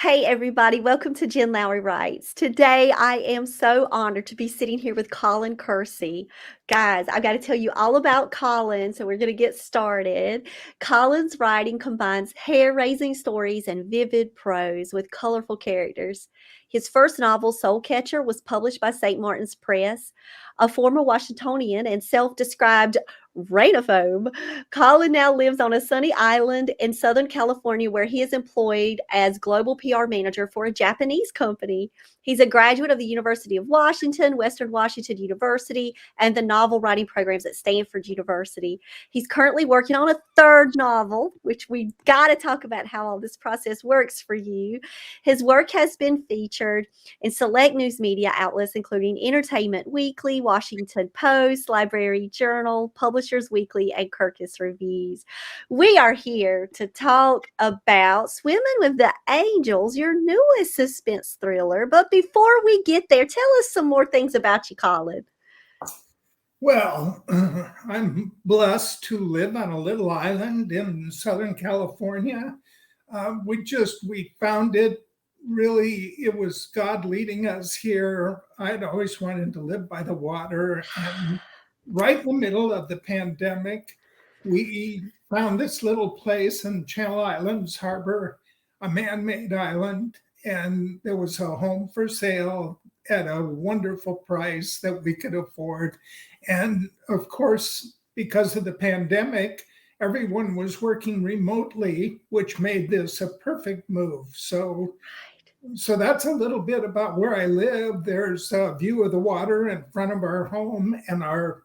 Hey, everybody, welcome to Jen Lowry Writes. Today, I am so honored to be sitting here with Colin Kersey. Guys, I've got to tell you all about Colin, so we're going to get started. Colin's writing combines hair raising stories and vivid prose with colorful characters. His first novel, Soul Catcher, was published by St. Martin's Press. A former Washingtonian and self described rainophobe, Colin now lives on a sunny island in Southern California where he is employed as global PR manager for a Japanese company. He's a graduate of the University of Washington, Western Washington University, and the novel writing programs at Stanford University. He's currently working on a third novel, which we got to talk about how all this process works for you. His work has been featured in select news media outlets, including Entertainment Weekly, Washington Post, Library Journal, Publishers Weekly, and Kirkus Reviews. We are here to talk about Swimming with the Angels, your newest suspense thriller. But before we get there, tell us some more things about you, Colin. Well, I'm blessed to live on a little island in Southern California. We found it really, it was God leading us here. I'd always wanted to live by the water. And right in the middle of the pandemic, we found this little place in Channel Islands Harbor, a man-made island, and there was a home for sale at a wonderful price that we could afford. And of course, because of the pandemic, everyone was working remotely, which made this a perfect move. So that's a little bit about where I live. There's a view of the water in front of our home, and our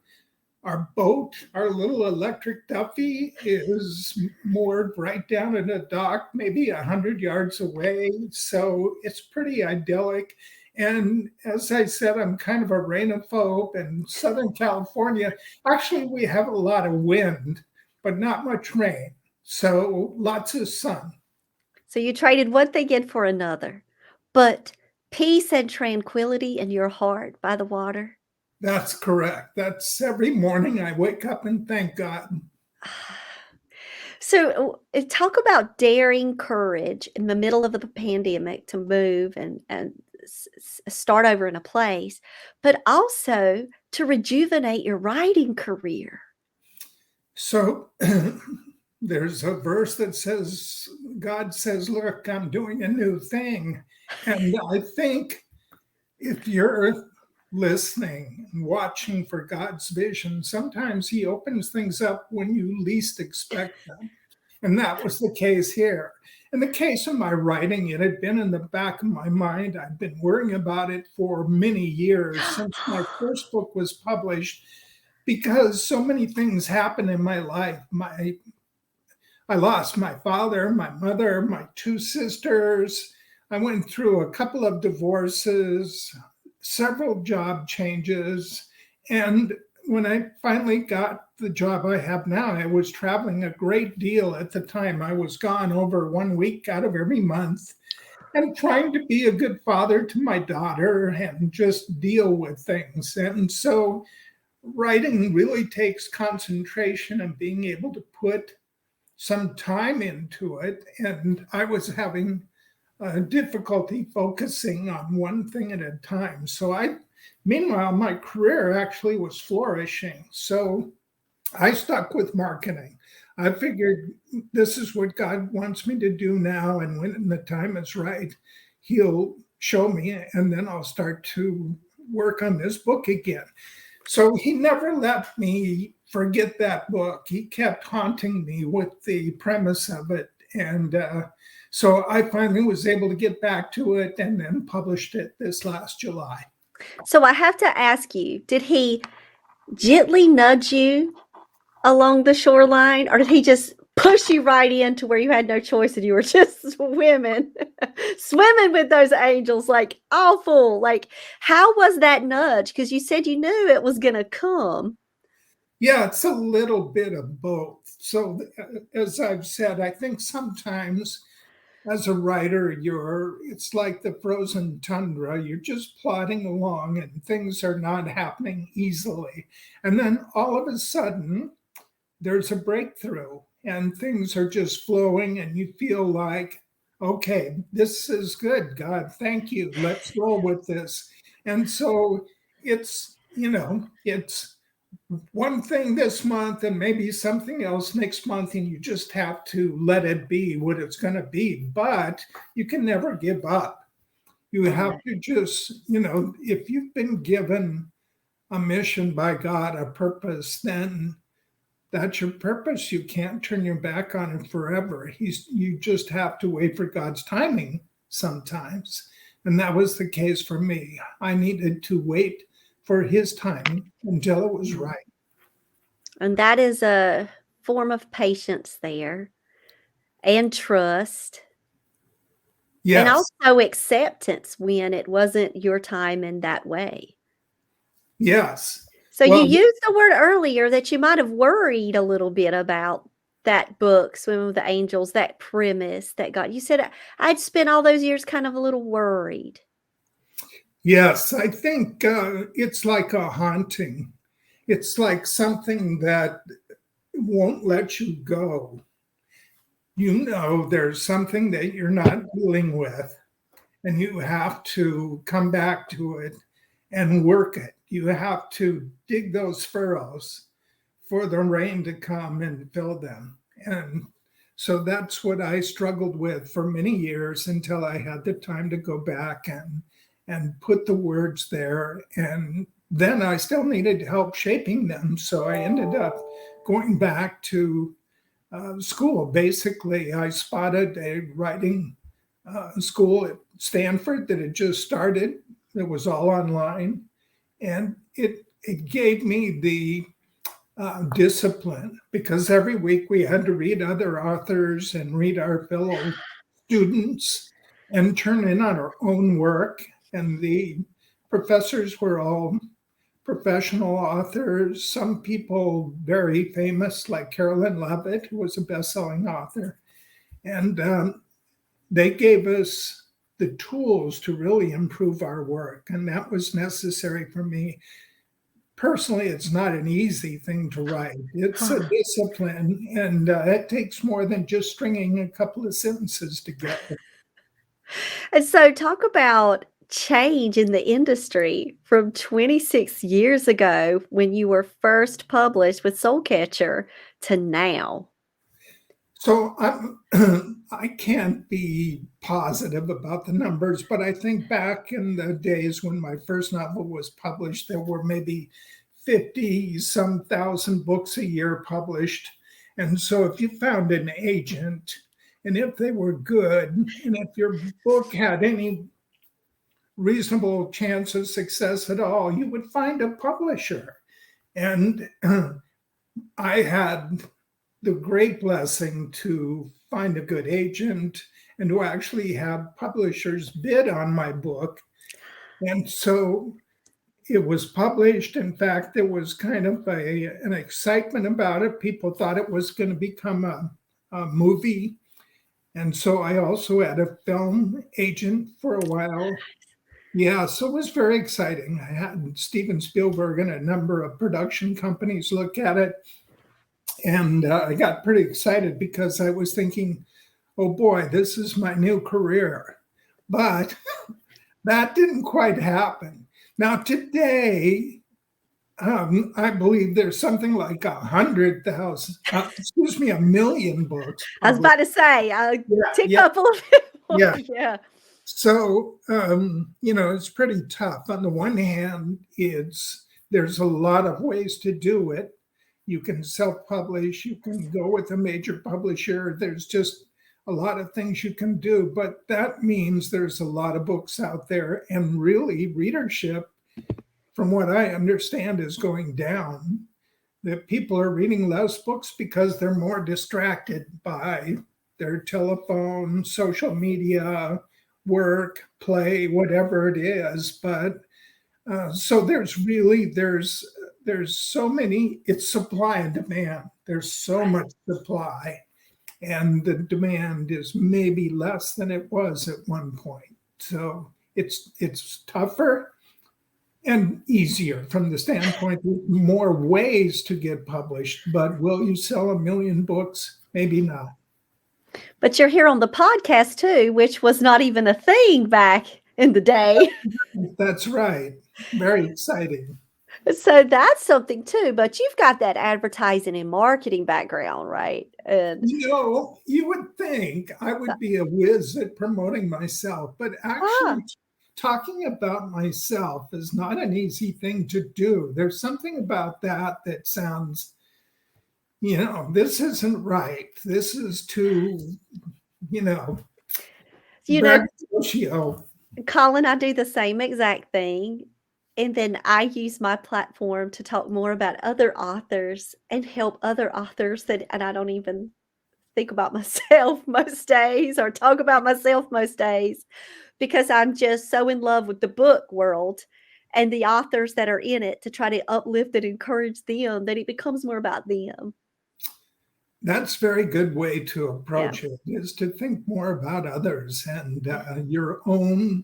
boat, our little electric Duffy, is moored right down in a dock, maybe 100 yards away. So it's pretty idyllic. And as I said, I'm kind of a rainophobe. In Southern California, actually, we have a lot of wind, but not much rain. So lots of sun. So you traded one thing in for another, but peace and tranquility in your heart by the water. That's correct. That's every morning I wake up and thank God. So, talk about daring courage in the middle of the pandemic to move and start over in a place, but also to rejuvenate your writing career. So there's a verse that says, God says, look, I'm doing a new thing. And I think if you're listening and watching for God's vision, sometimes he opens things up when you least expect them. And that was the case here. In the case of my writing, it had been in the back of my mind. I'd been worrying about it for many years since my first book was published, because so many things happened in my life. I lost my father, my mother, my two sisters. I went through a couple of divorces, several job changes. And when I finally got the job I have now, I was traveling a great deal at the time. I was gone over 1 week out of every month and trying to be a good father to my daughter and just deal with things. And so writing really takes concentration and being able to put some time into it. And I was having difficulty focusing on one thing at a time. Meanwhile, my career actually was flourishing. So I stuck with marketing. I figured this is what God wants me to do now. And when the time is right, he'll show me, and then I'll start to work on this book again. So he never let me forget that book. He kept haunting me with the premise of it. And so I finally was able to get back to it and then published it this last July. So I have to ask you, did he gently nudge you along the shoreline, or did he just push you right into where you had no choice and you were just swimming with those angels, like awful? Like, how was that nudge? Because you said you knew it was going to come. Yeah, it's a little bit of both. So as I've said, I think sometimes as a writer, it's like the frozen tundra. You're just plodding along and things are not happening easily. And then all of a sudden, there's a breakthrough and things are just flowing and you feel like, okay, this is good, God, thank you. Let's roll with this. And so it's one thing this month and maybe something else next month, and you just have to let it be what it's going to be. But you can never give up. You have Right. to just, if you've been given a mission by God, a purpose, then that's your purpose. You can't turn your back on it forever. You just have to wait for God's timing sometimes. And that was the case for me. I needed to wait for his timing until it was right. And that is a form of patience there and trust. And Yes. also acceptance when it wasn't your time in that way. Yes. So you Well, used the word earlier that you might have worried a little bit about that book, Swimming with the Angels, that premise that got you said I'd spent all those years kind of a little worried. yes, I think it's like a haunting. It's like something that won't let you go. There's something that you're not dealing with, and you have to come back to it and work it. You have to dig those furrows for the rain to come and fill them. And so that's what I struggled with for many years until I had the time to go back and put the words there. And then I still needed help shaping them. So I ended up going back to school. Basically, I spotted a writing school at Stanford that had just started. It was all online, and it gave me the discipline because every week we had to read other authors and read our fellow students and turn in on our own work. And the professors were all professional authors, some people very famous, like Carolyn Levitt, who was a best-selling author. And they gave us the tools to really improve our work. And that was necessary for me. Personally, it's not an easy thing to write. It's a discipline, and it takes more than just stringing a couple of sentences together. And so talk about change in the industry from 26 years ago when you were first published with Soulcatcher to now. So I can't be positive about the numbers, but I think back in the days when my first novel was published, there were maybe 50 some thousand books a year published. And so if you found an agent and if they were good, and if your book had any reasonable chance of success at all, you would find a publisher. And I had the great blessing to find a good agent and to actually have publishers bid on my book. And so it was published. In fact, there was kind of an excitement about it. People thought it was going to become a movie. And so I also had a film agent for a while. Yeah, so it was very exciting. I had Steven Spielberg and a number of production companies look at it. And I got pretty excited because I was thinking, oh boy, this is my new career. But that didn't quite happen. Now, today, I believe there's something like 100,000, a million books. I was about to say, tick Yeah, up a little bit more. yeah. Yeah. So, it's pretty tough. On the one hand, there's a lot of ways to do it. You can self-publish, you can go with a major publisher. There's just a lot of things you can do, but that means there's a lot of books out there, and really readership, from what I understand, is going down. That people are reading less books because they're more distracted by their telephone, social media, work, play, whatever it is. But so there's so many, it's supply and demand. There's so much supply, and the demand is maybe less than it was at one point. So it's tougher and easier from the standpoint of more ways to get published. But will you sell a million books? Maybe not. But you're here on the podcast too, which was not even a thing back in the day. That's right. Very exciting. So that's something too. But you've got that advertising and marketing background, right? And You would think I would be a whiz at promoting myself, but ah, actually, talking about myself is not an easy thing to do. There's something about that that sounds, this isn't right. This is too, you know, you know, braggadocio. Colin, I do the same exact thing. And then I use my platform to talk more about other authors and help other authors and I don't even think about myself most days or talk about myself most days because I'm just so in love with the book world and the authors that are in it to try to uplift and encourage them that it becomes more about them. That's a very good way to Yeah, approach it, is to think more about others, and your own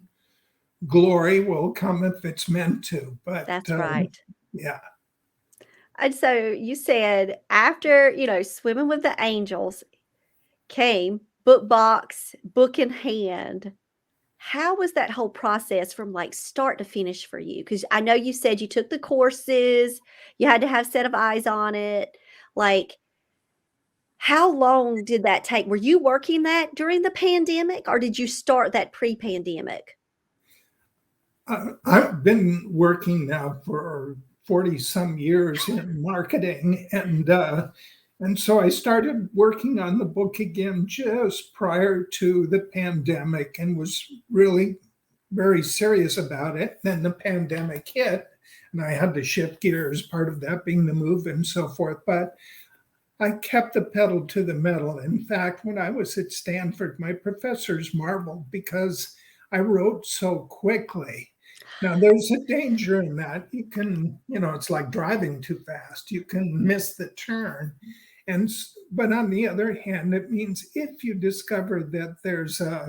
glory will come if it's meant to. But that's right. yeah, And so you said after, Swimming with the Angels came book box, book in hand. How was that whole process from like start to finish for you? Because I know you said you took the courses, you had to have a set of eyes on it. Like, how long did that take? Were you working that during the pandemic or did you start that pre-pandemic? I've been working now for 40 some years in marketing, and so I started working on the book again just prior to the pandemic and was really very serious about it. Then the pandemic hit, and I had to shift gears, part of that being the move and so forth. But I kept the pedal to the metal. In fact, when I was at Stanford, my professors marveled because I wrote so quickly. Now, there's a danger in that. You can, it's like driving too fast. You can miss the turn. But on the other hand, it means if you discover that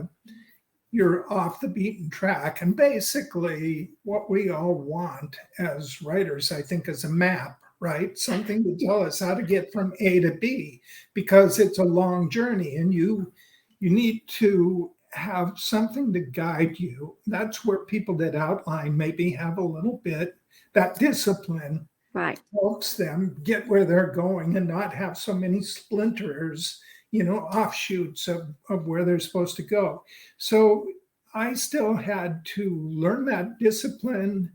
you're off the beaten track, and basically what we all want as writers, I think, is a map, right? Something to tell us how to get from A to B, because it's a long journey, and you need to have something to guide you. That's where people that outline maybe have a little bit that discipline Right. helps them get where they're going and not have so many splinters, offshoots of where they're supposed to go. So I still had to learn that discipline,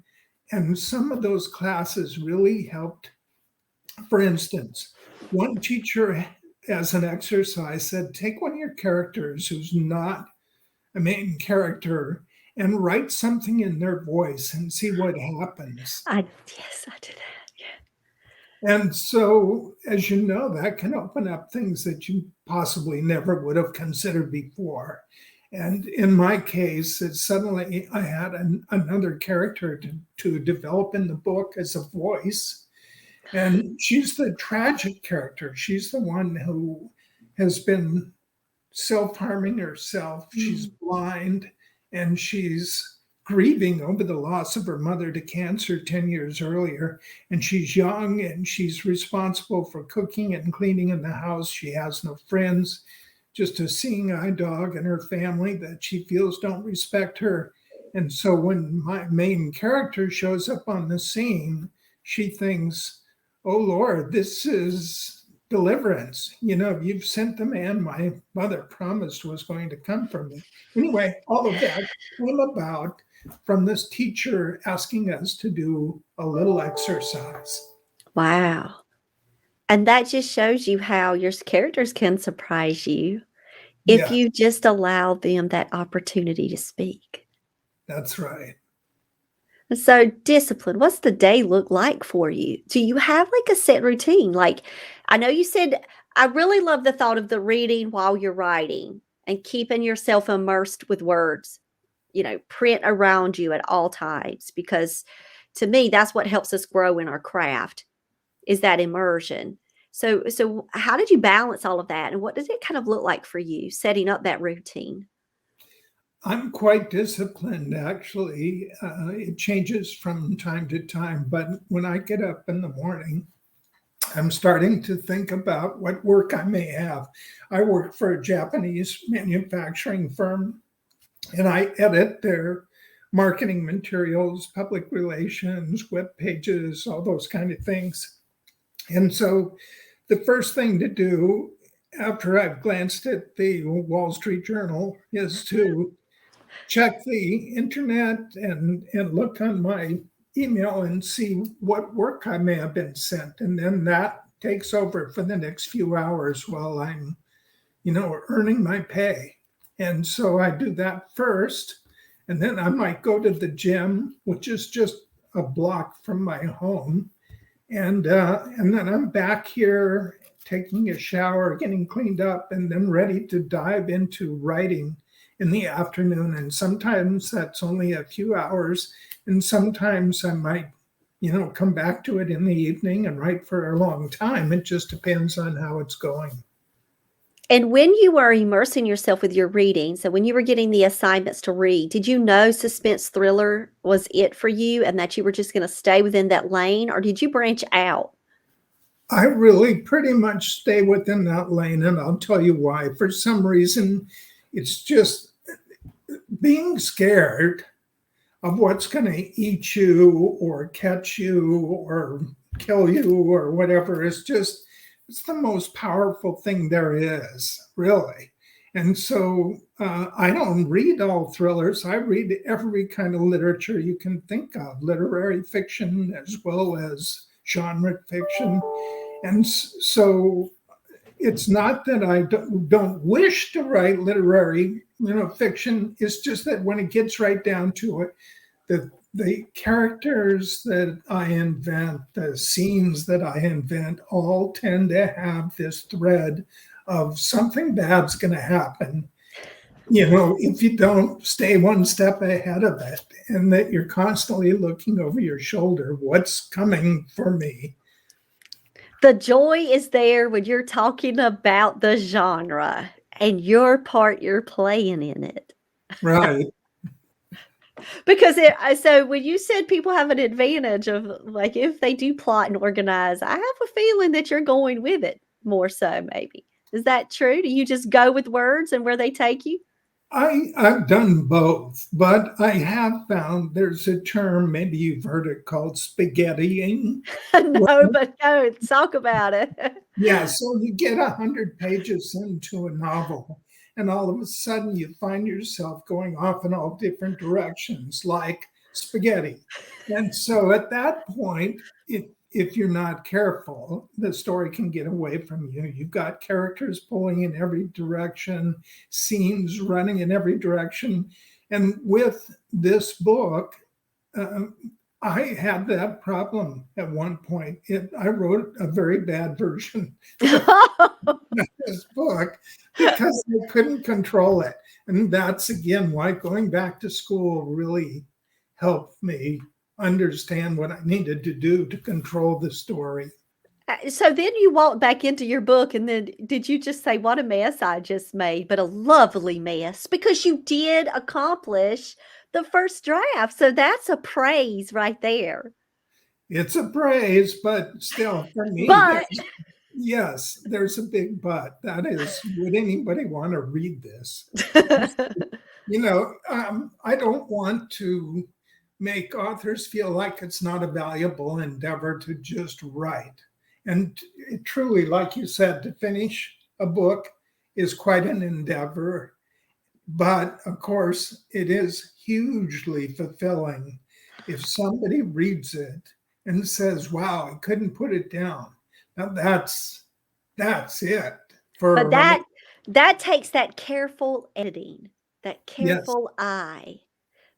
and some of those classes really helped. For instance, one teacher, as an exercise, said, take one of your characters who's not a main character and write something in their voice and see what happens. Yes, I did that. Yeah. And so, as you know, that can open up things that you possibly never would have considered before. And in my case, suddenly I had another character to develop in the book as a voice. And she's the tragic character. She's the one who has been self-harming herself. She's Mm. blind, and she's grieving over the loss of her mother to cancer 10 years earlier. And she's young, and she's responsible for cooking and cleaning in the house. She has no friends, just a seeing eye dog and her family that she feels don't respect her. And so when my main character shows up on the scene, she thinks, oh Lord, this is deliverance. You've sent the man my mother promised was going to come from me. Anyway, all of that came about from this teacher asking us to do a little exercise. Wow. And that just shows you how your characters can surprise you if Yeah, you just allow them that opportunity to speak. that's right. So, discipline, what's the day look like for you? Do you have like a set routine? Like, I know you said, I really love the thought of the reading while you're writing and keeping yourself immersed with words, print around you at all times, because to me, that's what helps us grow in our craft is that immersion. So how did you balance all of that? And what does it kind of look like for you setting up that routine? I'm quite disciplined, actually. It changes from time to time, but when I get up in the morning, I'm starting to think about what work I may have. I work for a Japanese manufacturing firm, and I edit their marketing materials, public relations, web pages, all those kind of things. And so the first thing to do after I've glanced at the Wall Street Journal is to check the internet and look on my email and see what work I may have been sent. And then that takes over for the next few hours while I'm, earning my pay. And so I do that first. And then I might go to the gym, which is just a block from my home. And then I'm back here taking a shower, getting cleaned up, and then ready to dive into writing in the afternoon. And sometimes that's only a few hours. And sometimes I might, come back to it in the evening and write for a long time. It just depends on how it's going. And when you were immersing yourself with your reading, so when you were getting the assignments to read, did you know suspense thriller was it for you and that you were just going to stay within that lane, or did you branch out? I really pretty much stay within that lane, and I'll tell you why. For some reason, it's just being scared of what's going to eat you or catch you or kill you or whatever is just, it's the most powerful thing there is, really. And so I don't read all thrillers. I read every kind of literature you can think of, literary fiction as well as genre fiction. And so it's not that I don't wish to write literary, fiction. It's just that when it gets right down to it, the characters that I invent, the scenes that I invent, all tend to have this thread of something bad's going to happen, if you don't stay one step ahead of it, and that you're constantly looking over your shoulder, what's coming for me? The joy is there when you're talking about the genre and your part you're playing in it. Right. Because so when you said people have an advantage of, like, if they do plot and organize, I have a feeling that you're going with it more so, maybe. Is that true? Do you just go with words and where they take you? I've done both, but I have found there's a term, maybe you've heard it, called spaghettiing. No, but go talk about it. Yeah, so you get 100 pages into a novel, and all of a sudden you find yourself going off in all different directions, like spaghetti. And so at that point, if you're not careful, the story can get away from you. You've got characters pulling in every direction, scenes running in every direction. And with this book, I had that problem at one point. I wrote a very bad version of this book because I couldn't control it. And that's, again, why going back to school really helped me understand what I needed to do to control the story. So then you walked back into your book, and then did you just say, what a mess I just made, but a lovely mess, because you did accomplish the first draft. So that's a praise right there. It's a praise, but still, for me, But there's a big but. That is, would anybody want to read this? I don't want to make authors feel like it's not a valuable endeavor to just write. And it truly, like you said, to finish a book is quite an endeavor. But of course, it is hugely fulfilling if somebody reads it and says, wow, I couldn't put it down. Now that's it. but that takes that careful editing, that Yes, careful eye,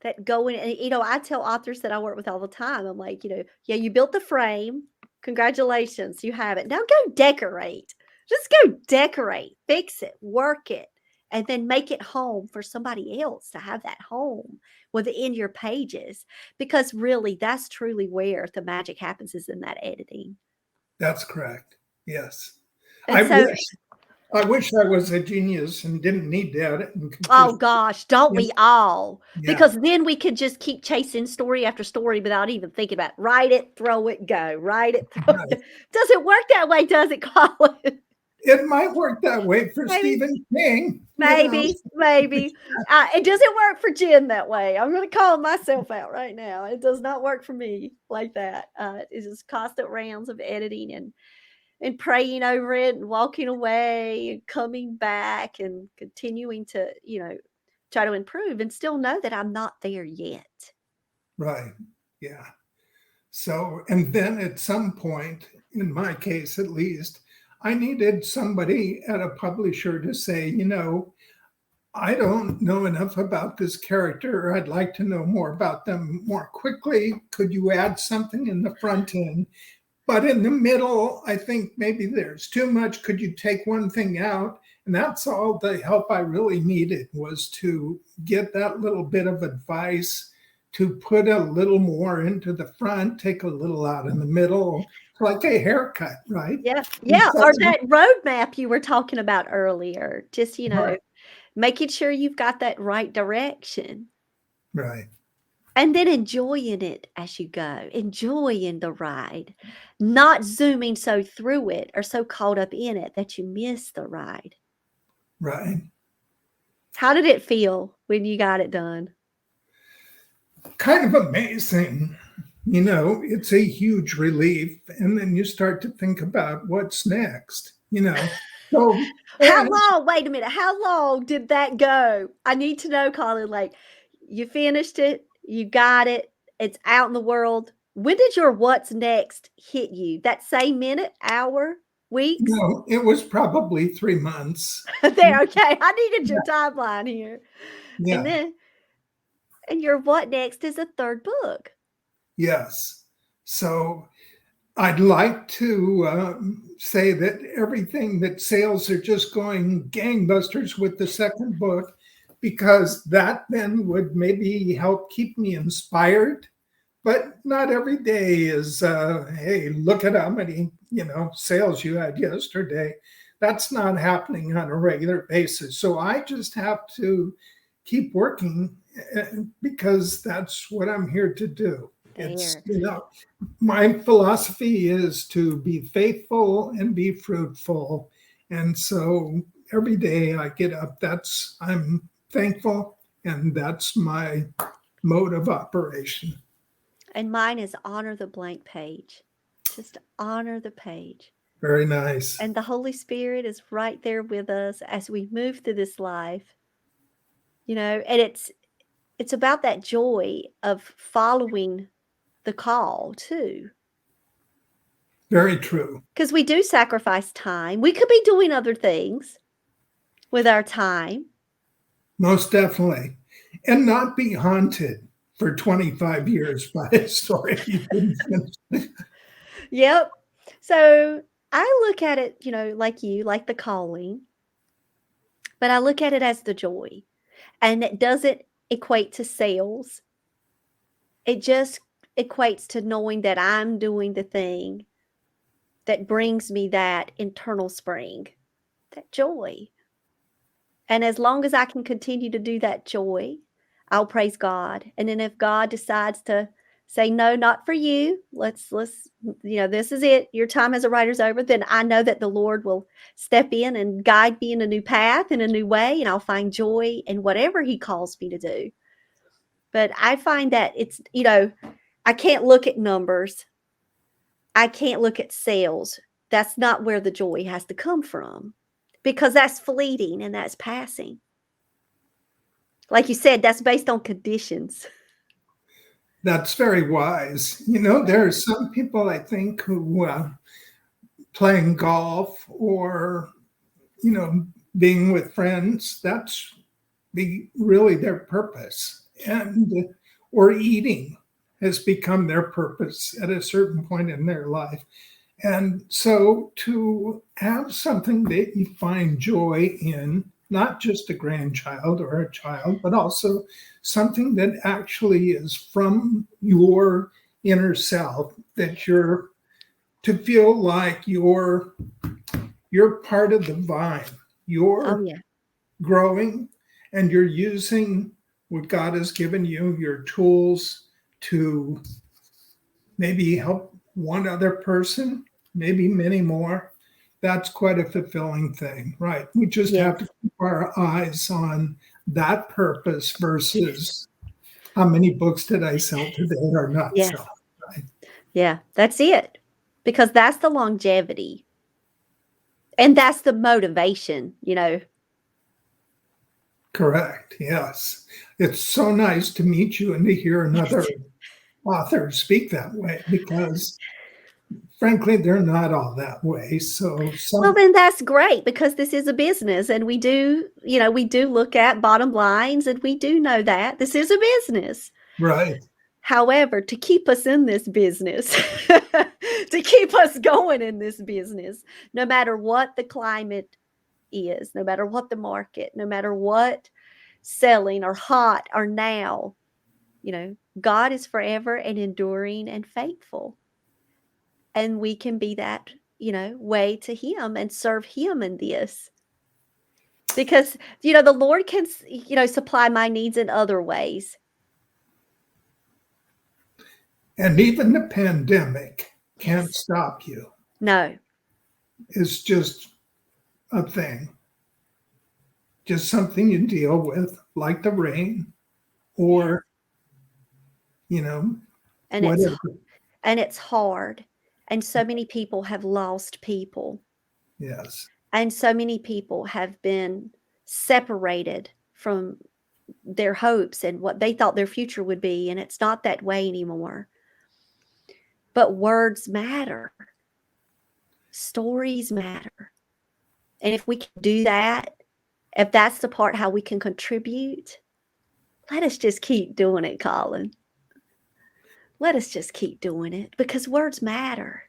that going, and I tell authors that I work with all the time, I'm like, yeah, you built the frame. Congratulations, you have it. Now go decorate. Just go decorate, fix it, work it, and then make it home for somebody else to have that home within your pages. Because really, that's truly where the magic happens, is in that editing. that's correct. Yes. And I so wish I wish I was a genius and didn't need to edit and could Oh just, gosh, don't you know, we all? yeah, Because then we could just keep chasing story after story without even thinking about it. Write it, throw it, go. Write it, throw it, right. go. Doesn't work that way, does it, Colin? It might work that way for Maybe. Stephen King, Maybe. It doesn't work for Jen that way. I'm going to call myself out right now. It does not work for me like that. It's just constant rounds of editing and praying over it and walking away and coming back and continuing to, try to improve and still know that I'm not there yet. Right. Yeah. So, and then at some point, in my case at least, I needed somebody at a publisher to say, I don't know enough about this character. I'd like to know more about them more quickly. Could you add something in the front end? But in the middle, I think maybe there's too much. Could you take one thing out? And that's all the help I really needed, was to get that little bit of advice, to put a little more into the front, take a little out in the middle, like a haircut, right? Yeah. And Yeah. so, Or that roadmap you were talking about earlier. Just, right, making sure you've got that right direction. right. And then enjoying it as you go, enjoying the ride, not zooming so through it or so caught up in it that you miss the ride. Right. How did it feel when you got it done? Kind of amazing. It's a huge relief. And then you start to think about what's next, So, How and long? Wait a minute. How long did that go? I need to know, Colin. Like, you finished it, you got it, it's out in the world. When did your what's next hit you? That same minute, hour, weeks? it was probably 3 months. There, okay. I needed your timeline here. And Yeah. then, and your what next is a third book. Yes. So I'd like to say that everything that sales are just going gangbusters with the second book, because that then would maybe help keep me inspired. But not every day is, hey, look at how many, sales you had yesterday. That's not happening on a regular basis. So I just have to keep working because that's what I'm here to do. It's, There. my philosophy is to be faithful and be fruitful. And so every day I get up, I'm thankful, and that's my mode of operation. And mine is honor the blank page. Just honor the page. Very nice. And the Holy Spirit is right there with us as we move through this life. And it's about that joy of following the call too. Very true. Because we do sacrifice time. We could be doing other things with our time. Most definitely. And not be haunted for 25 years by a story you couldn't finish. Yep. So I look at it, like you, like the calling, but I look at it as the joy. And it doesn't equate to sales. It just equates to knowing that I'm doing the thing that brings me that internal spring, that joy. And as long as I can continue to do that joy, I'll praise God. And then if God decides to say, no, not for you, let's, this is it. Your time as a writer's over. Then I know that the Lord will step in and guide me in a new path, in a new way. And I'll find joy in whatever he calls me to do. But I find that it's, I can't look at numbers. I can't look at sales. That's not where the joy has to come from, because that's fleeting and that's passing. Like you said, that's based on conditions. That's very wise. There are some people, I think, who playing golf or, being with friends, that's really their purpose. Or eating has become their purpose at a certain point in their life. And so to have something that you find joy in, not just a grandchild or a child, but also something that actually is from your inner self, that you're to feel like you're part of the vine, you're yeah. growing and you're using what God has given you, your tools, to maybe help one other person, maybe many more. That's quite a fulfilling thing, right? We just Yes. have to keep our eyes on that purpose versus how many books did I sell today or not Yeah. sell, right? Yeah. That's it. Because that's the longevity. And that's the motivation, Correct. Yes. It's so nice to meet you and to hear another author speak that way because frankly, they're not all that way. So Well, some then that's great because this is a business and we do look at bottom lines and we do know that this is a business. right. However, to keep us in this business, to keep us going in this business, no matter what the climate is, no matter what the market, no matter what selling or hot or now, God is forever and enduring and faithful. And we can be that, way to him and serve him in this. Because, the Lord can, supply my needs in other ways. And even the pandemic can't Yes. stop you. No. It's just a thing, just something you deal with, like the rain or, you know, And whatever. it's hard. And so many people have lost people. Yes. And so many people have been separated from their hopes and what they thought their future would be. And it's not that way anymore. But words matter. Stories matter. And if we can do that, if that's the part how we can contribute, let us just keep doing it, Colin. Let us just keep doing it because words matter.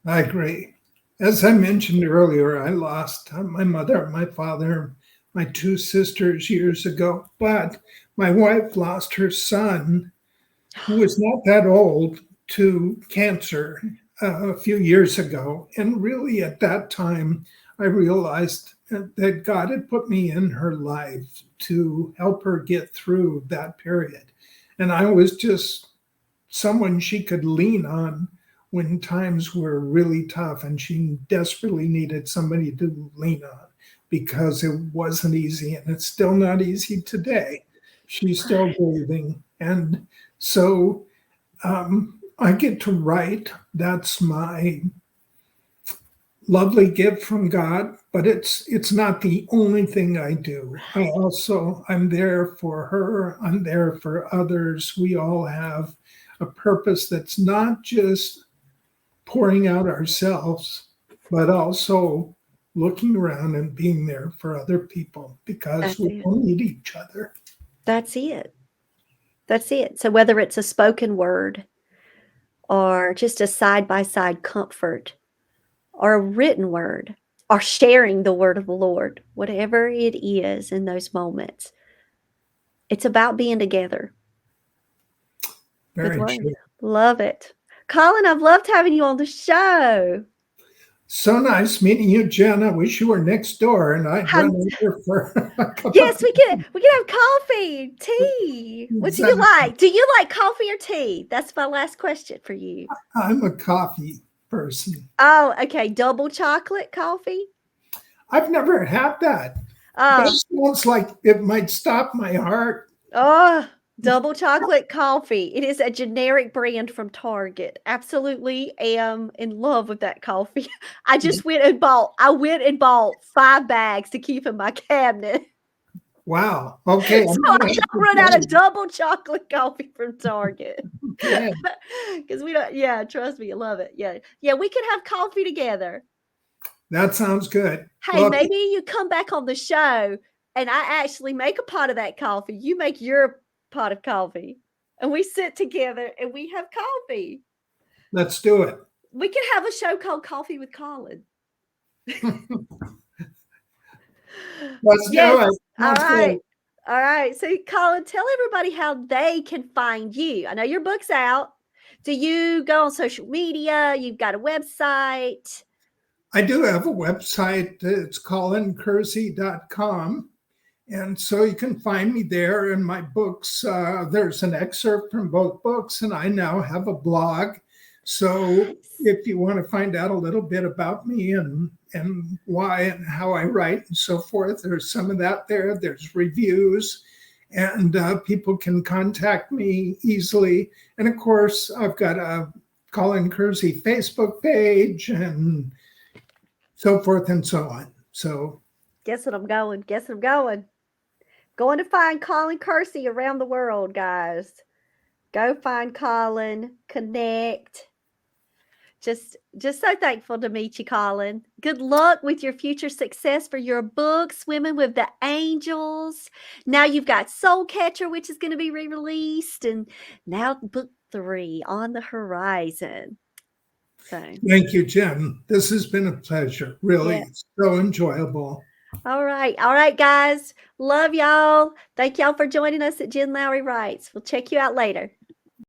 I agree. As I mentioned earlier, I lost my mother, my father, my two sisters years ago, but my wife lost her son, who was not that old, to cancer a few years ago. And really, at that time, I realized that God had put me in her life to help her get through that period. And I was just someone she could lean on when times were really tough and she desperately needed somebody to lean on because it wasn't easy and it's still not easy today. She's still grieving. And so I get to write. That's my lovely gift from God, but it's not the only thing I do. I'm there for her, I'm there for others. We all have a purpose that's not just pouring out ourselves, but also looking around and being there for other people because That's we it. all need each other. That's it. That's it. So whether it's a spoken word or just a side-by-side comfort or a written word or sharing the word of the Lord, whatever it is in those moments, it's about being together with Very words. true. Love it. Colin, I've loved having you on the show. So nice meeting you, Jen. I wish you were next door and I'd How, run over for a cup of yes, we can have coffee, tea. What do you tea. like? Do you like coffee or tea? That's my last question for you. I'm a coffee person. Oh, okay. Double chocolate coffee. I've never had that. Oh, That sounds like it might stop my heart. oh, double chocolate coffee. It is a generic brand from Target. Absolutely am in love with that coffee. I went and bought 5 bags to keep in my cabinet. Wow. Okay. So I'm I gonna have don't to run try out of it. double chocolate coffee from Target. Okay. Because we don't, yeah, trust me, I love it. Yeah. Yeah, we can have coffee together. That sounds good. Hey, Well, maybe you come back on the show and I actually make a pot of that coffee. You make your pot of coffee and we sit together and we have coffee. let's do it. We can have a show called Coffee with Colin. Let's do Yes. it. All Sounds right. good. All right. So, Colin, tell everybody how they can find you. I know your book's out. Do you go on social media? You've got a website. I do have a website. It's colinkersey.com. And so you can find me there in my books. There's an excerpt from both books, and I now have a blog. So if you want to find out a little bit about me and why and how I write and so forth, there's some of that there. There's reviews, and people can contact me easily. And of course, I've got a Colin Kersey Facebook page and so forth and so on. So guess what I'm going? Guess what I'm going? Going to find Colin Kersey around the world, guys. Go find Colin, connect. Just so thankful to meet you, Colin. Good luck with your future success for your book, Swimming with the Angels. Now you've got Soul Catcher, which is going to be re-released, and now book 3 on the horizon. So thank you, Jen. This has been a pleasure. Really, yeah. So enjoyable. All right, guys. Love y'all. Thank y'all for joining us at Jen Lowry Writes. We'll check you out later.